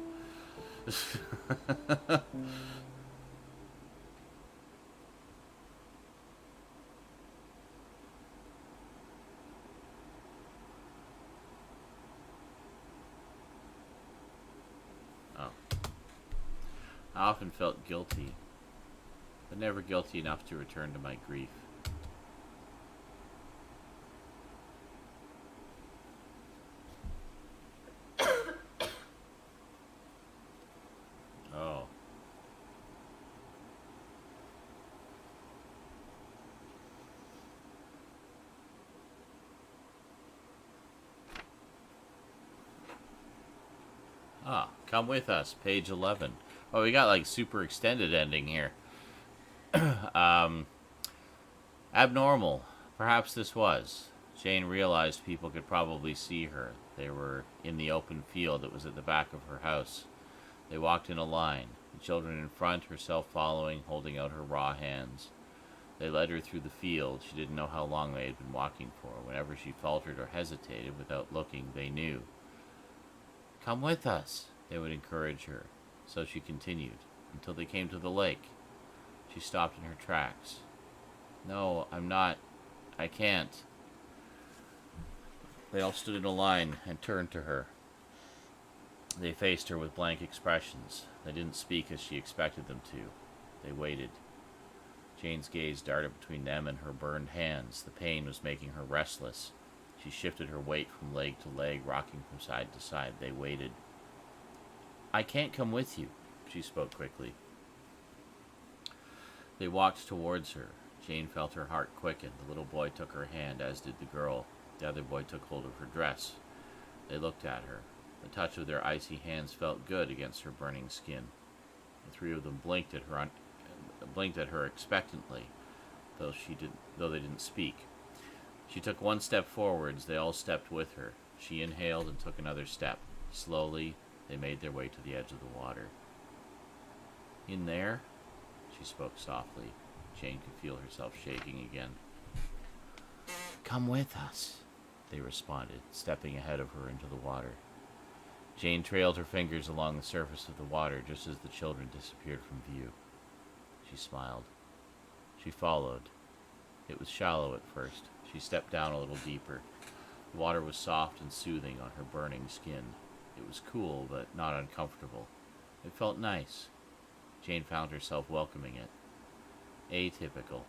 I often felt guilty, but never guilty enough to return to my grief. Oh. Ah, come with us, page 11. Oh, we got like super extended ending here. Abnormal. Perhaps this was. Jane realized people could probably see her. They were in the open field that was at the back of her house. They walked in a line, the children in front, herself following, holding out her raw hands. They led her through the field. She didn't know how long they had been walking for. Whenever she faltered or hesitated without looking, they knew. Come with us, they would encourage her. So she continued, until they came to the lake. She stopped in her tracks. No, I'm not. I can't. They all stood in a line and turned to her. They faced her with blank expressions. They didn't speak as she expected them to. They waited. Jane's gaze darted between them and her burned hands. The pain was making her restless. She shifted her weight from leg to leg, rocking from side to side. They waited. I can't come with you, she spoke quickly. They walked towards her. Jane felt her heart quicken. The little boy took her hand, as did the girl. The other boy took hold of her dress. They looked at her. The touch of their icy hands felt good against her burning skin. The three of them blinked at her expectantly, though they didn't speak. She took one step forwards. They all stepped with her. She inhaled and took another step. Slowly, they made their way to the edge of the water. In there, she spoke softly. Jane could feel herself shaking again. Come with us, they responded, stepping ahead of her into the water. Jane trailed her fingers along the surface of the water just as the children disappeared from view. She smiled. She followed. It was shallow at first. She stepped down a little deeper. The water was soft and soothing on her burning skin. It was cool, but not uncomfortable. It felt nice. Jane found herself welcoming it. Atypical.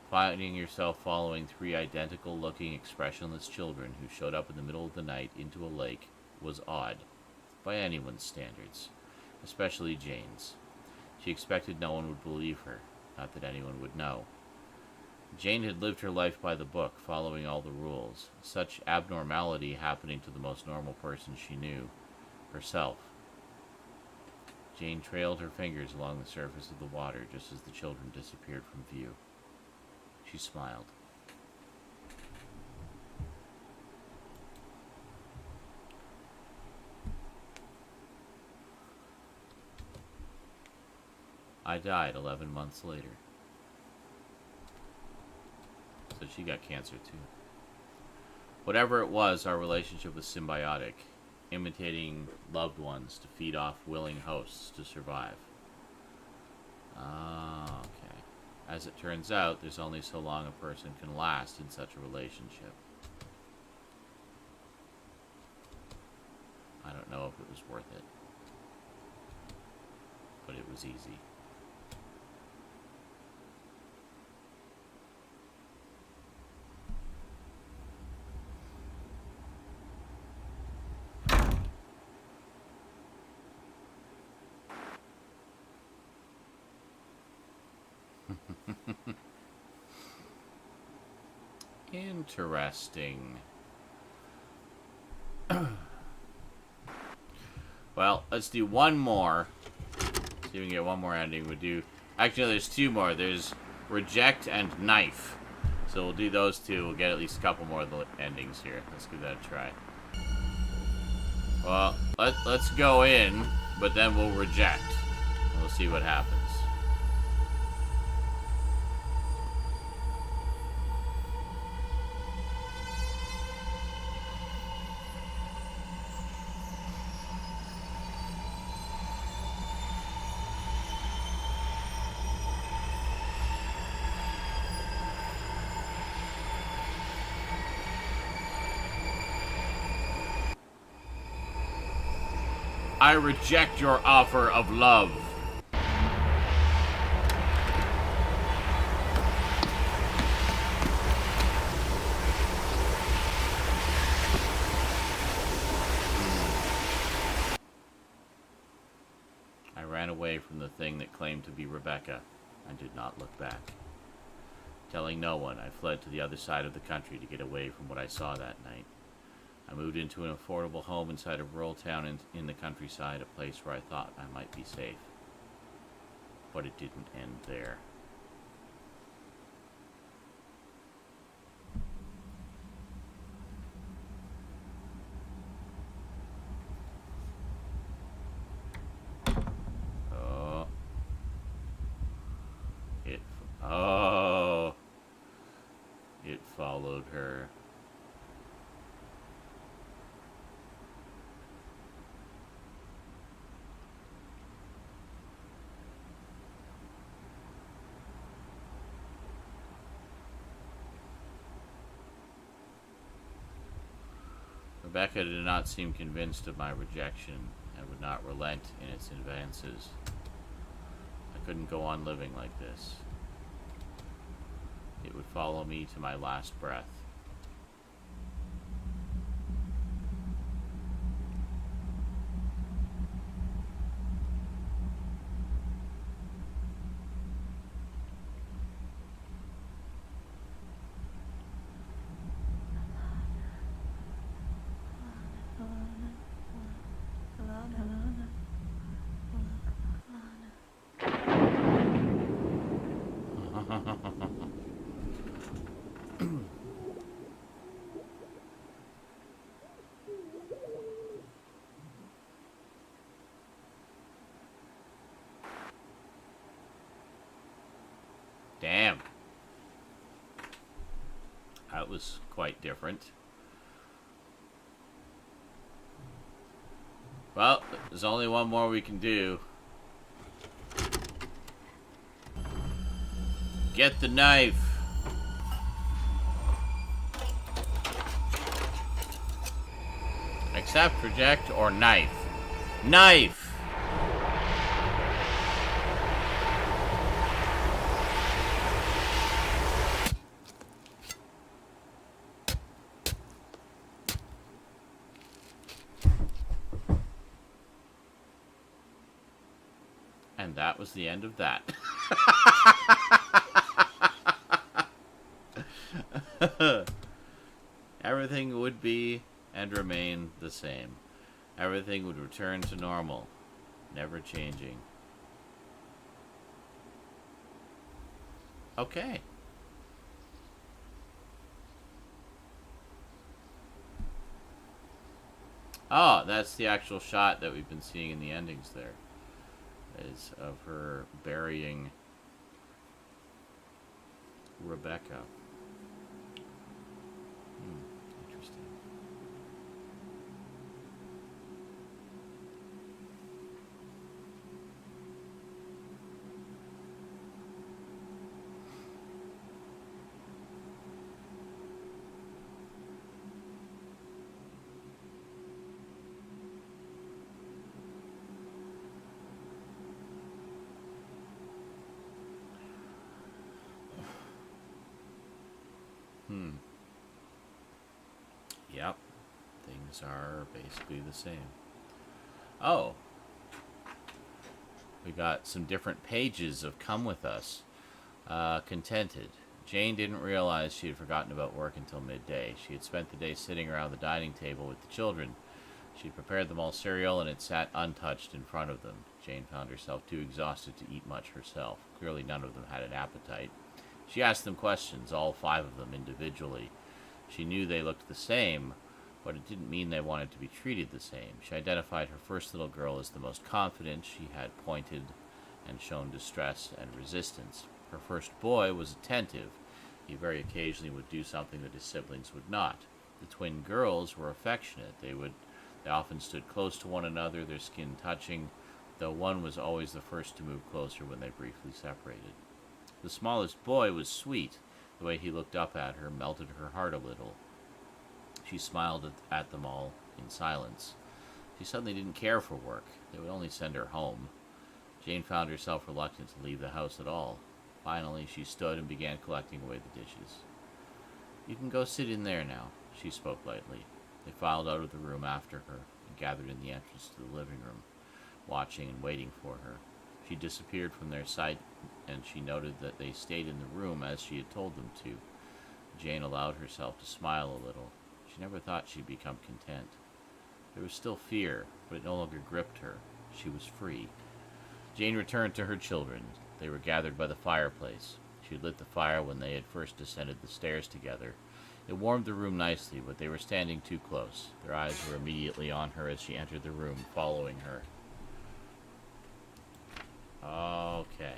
Finding yourself following three identical-looking, expressionless children who showed up in the middle of the night into a lake was odd, by anyone's standards, especially Jane's. She expected no one would believe her, not that anyone would know. Jane had lived her life by the book, following all the rules. Such abnormality happening to the most normal person she knew, herself. Jane trailed her fingers along the surface of the water just as the children disappeared from view. She smiled. I died 11 months later. So she got cancer too. Whatever it was, our relationship was symbiotic, imitating loved ones to feed off willing hosts to survive. Ah, okay. As it turns out, there's only so long a person can last in such a relationship. I don't know if it was worth it, but it was easy. Interesting. Well, let's do one more. See if we can get one more ending. We'll do... Actually, there's two more. There's Reject and Knife. So we'll do those two. We'll get at least a couple more of the endings here. Let's give that a try. Well, let's go in, but then we'll reject. We'll see what happens. I reject your offer of love. ran away from the thing that claimed to be Rebecca. I did not look back. Telling no one, I fled to the other side of the country to get away from what I saw that night. I moved into an affordable home inside a rural town in the countryside, a place where I thought I might be safe. But it didn't end there. It followed her. Rebecca did not seem convinced of my rejection and would not relent in its advances. I couldn't go on living like this. It would follow me to my last breath. Damn. That was quite different. Well, there's only one more we can do. Get the knife. Accept, reject, or knife. Knife! And that was the end of that. Everything would be and remain the same. Everything would return to normal, never changing. Okay. Oh, that's the actual shot that we've been seeing in the endings there. Is of her burying Rebecca. Interesting. Yep. Things are basically the same. Oh. We got some different pages of Come With Us. Contented. Jane didn't realize she had forgotten about work until midday. She had spent the day sitting around the dining table with the children. She had prepared them all cereal and had sat untouched in front of them. Jane found herself too exhausted to eat much herself. Clearly none of them had an appetite. She asked them questions, all 5 of them individually. She knew they looked the same, but it didn't mean they wanted to be treated the same. She identified her first little girl as the most confident. She had pointed and shown distress and resistance. Her first boy was attentive. He very occasionally would do something that his siblings would not. The twin girls were affectionate. They often stood close to one another, their skin touching, though one was always the first to move closer when they briefly separated. The smallest boy was sweet. The way he looked up at her melted her heart a little. She smiled at them all in silence. She suddenly didn't care for work. They would only send her home. Jane found herself reluctant to leave the house at all. Finally, she stood and began collecting away the dishes. "You can go sit in there now," she spoke lightly. They filed out of the room after her and gathered in the entrance to the living room. watching and waiting for her. She disappeared from their sight, and she noted that they stayed in the room as she had told them to. Jane allowed herself to smile a little. She never thought she'd become content. There was still fear, but it no longer gripped her. She was free. Jane returned to her children. They were gathered by the fireplace. She had lit the fire when they had first descended the stairs together. It warmed the room nicely, but they were standing too close. Their eyes were immediately on her as she entered the room, following her. Okay.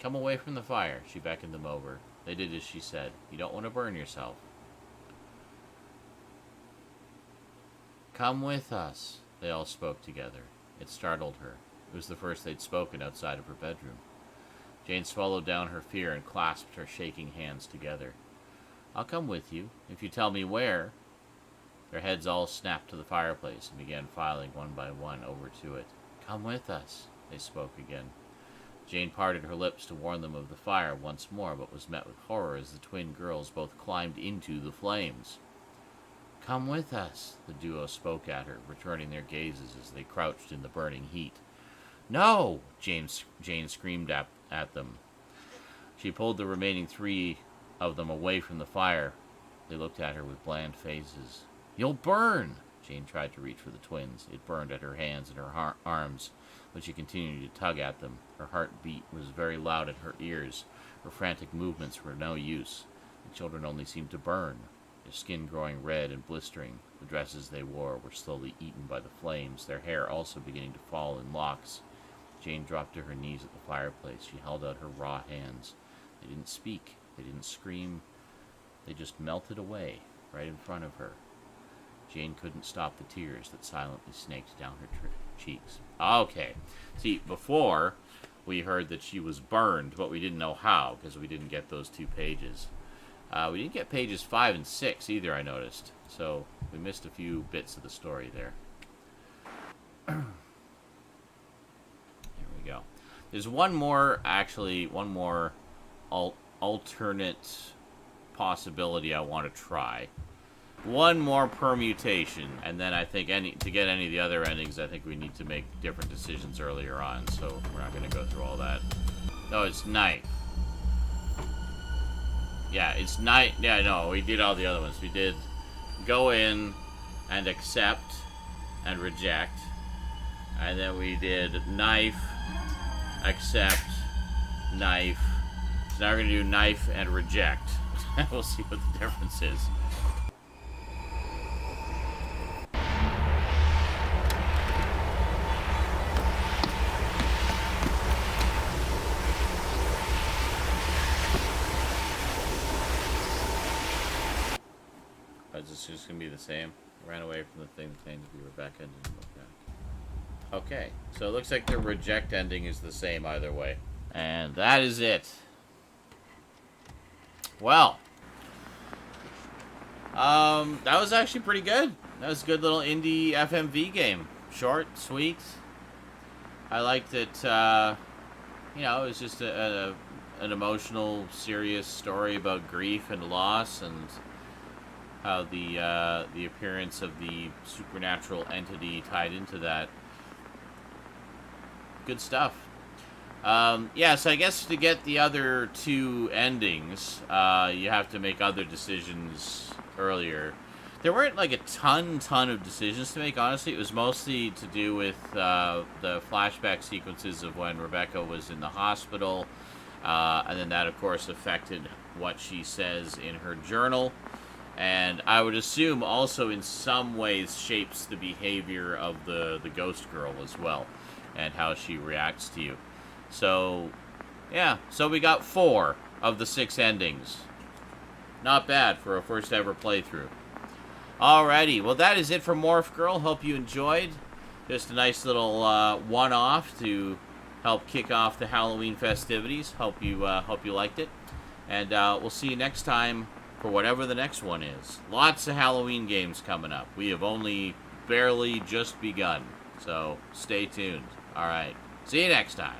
Come away from the fire. She beckoned them over. They did as she said. You don't want to burn yourself. Come with us. They all spoke together. It startled her. It was the first they'd spoken outside of her bedroom. Jane swallowed down her fear and clasped her shaking hands together. I'll come with you, if you tell me where. Their heads all snapped to the fireplace and began filing one by one over to it. Come with us, they spoke again. Jane parted her lips to warn them of the fire once more, but was met with horror as the twin girls both climbed into the flames. Come with us, the duo spoke at her, returning their gazes as they crouched in the burning heat. No! Jane screamed at them. She pulled the remaining three of them away from the fire. They looked at her with bland faces. You'll burn! Jane tried to reach for the twins. It burned at her hands and her arms, but she continued to tug at them. Her heartbeat was very loud in her ears. Her frantic movements were no use. The children only seemed to burn, their skin growing red and blistering. The dresses they wore were slowly eaten by the flames, their hair also beginning to fall in locks. Jane dropped to her knees at the fireplace. She held out her raw hands. They didn't speak. They didn't scream. They just melted away right in front of her. Jane couldn't stop the tears that silently snaked down her cheeks. Okay. See, before we heard that she was burned, but we didn't know how because we didn't get those 2 pages. We didn't get pages 5 and 6 either, I noticed. So we missed a few bits of the story there. There we go. There's one more alternate possibility I want to try. One more permutation, and then I think to get any of the other endings, I think we need to make different decisions earlier on, so we're not going to go through all that. No, it's knife. Yeah, it's knife. Yeah, no, we did all the other ones. We did go in and accept and reject, and then we did knife, accept, knife. So now we're going to do knife and reject. We'll see what the difference is. It's just going to be the same. Ran away from the thing that claimed to be Rebecca and didn't look back. Okay, so it looks like the reject ending is the same either way. And that is it. Well, that was actually pretty good. That was a good little indie FMV game. Short, sweet. I liked it. You know, it was just an emotional, serious story about grief and loss, and how the appearance of the supernatural entity tied into that. Good stuff. Yeah, so I guess to get the other 2 endings, you have to make other decisions earlier. There weren't like a ton of decisions to make, honestly. It was mostly to do with the flashback sequences of when Rebecca was in the hospital, and then that, of course, affected what she says in her journal. And I would assume also in some ways shapes the behavior of the ghost girl as well, and how she reacts to you. So, yeah, so we got 4 of the 6 endings. Not bad for a first ever playthrough. Alrighty, well that is it for Morph Girl. Hope you enjoyed. Just a nice little one-off to help kick off the Halloween festivities. Hope you liked it. And we'll see you next time for whatever the next one is. Lots of Halloween games coming up. We have only barely just begun. So stay tuned. Alright, see you next time.